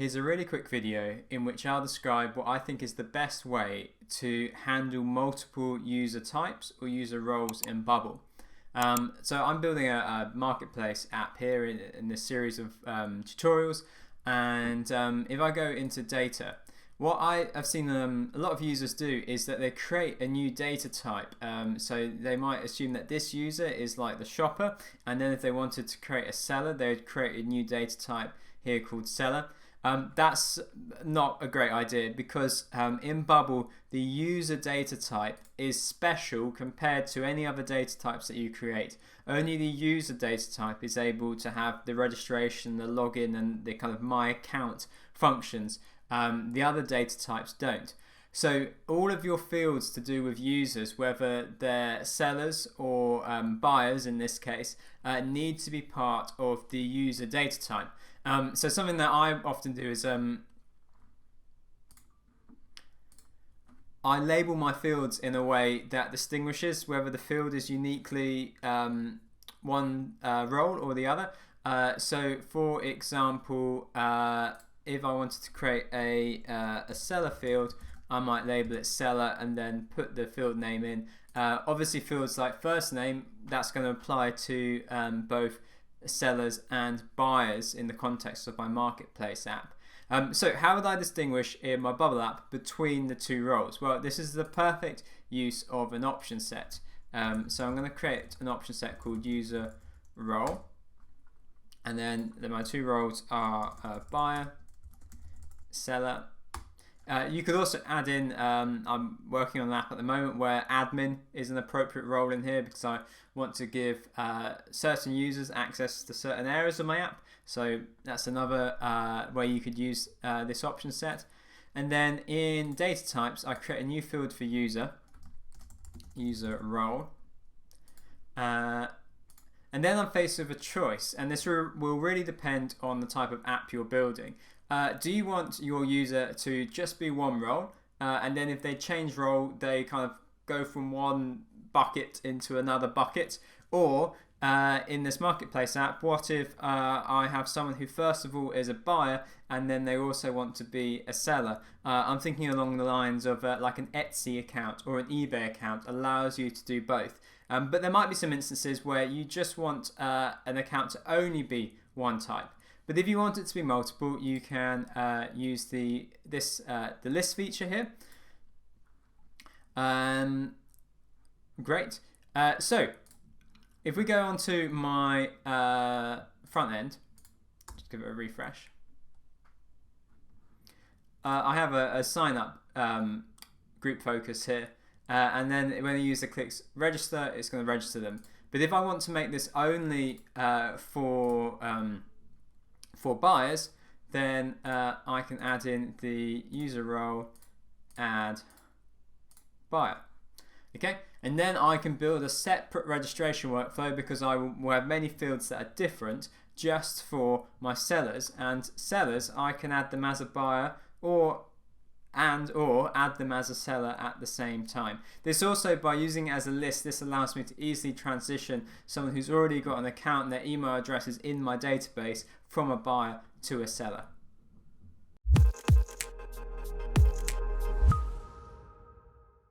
Here's a really quick video in which I'll describe what I think is the best way to handle multiple user types or user roles in Bubble. So I'm building a marketplace app here in this series of tutorials, and if I go into data, what I've seen a lot of users do is that they create a new data type. So they might assume that this user is like the shopper, and then if they wanted to create a seller, they would create a new data type here called seller. That's not a great idea because in Bubble the user data type is special compared to any other data types that you create. Only the user data type is able to have the registration, the login, and the kind of my account functions. The other data types don't. So all of your fields to do with users, whether they're sellers or buyers in this case, need to be part of the user data type. So something that I often do is I label my fields in a way that distinguishes whether the field is uniquely one role or the other. So for example, if I wanted to create a seller field, I might label it seller and then put the field name in. Obviously fields like first name, that's going to apply to both sellers and buyers in the context of my marketplace app. So how would I distinguish in my Bubble app between the two roles? Well, this is the perfect use of an option set. So I'm going to create an option set called user role, and then my two roles are buyer, seller. You could also add in, I'm working on an app at the moment where admin is an appropriate role in here because I want to give certain users access to certain areas of my app. So that's another way you could use this option set. And then in data types, I create a new field for user role. And then I'm faced with a choice, and this will really depend on the type of app you're building. Do you want your user to just be one role, and then if they change role, they kind of go from one bucket into another bucket? Or in this marketplace app, what if I have someone who first of all is a buyer and then they also want to be a seller? I'm thinking along the lines of like an Etsy account or an eBay account allows you to do both. But there might be some instances where you just want an account to only be one type. But if you want it to be multiple, you can use the list feature here. Great. So if we go onto my front end, just give it a refresh. I have a sign up group focus here, and then when the user clicks register, it's going to register them. But if I want to make this only for buyers, then I can add in the user role add buyer. Okay, and then I can build a separate registration workflow because I will have many fields that are different just for my sellers, and sellers I can add them as a buyer or add them as a seller at the same time. This also, by using it as a list, this allows me to easily transition someone who's already got an account and their email address is in my database from a buyer to a seller.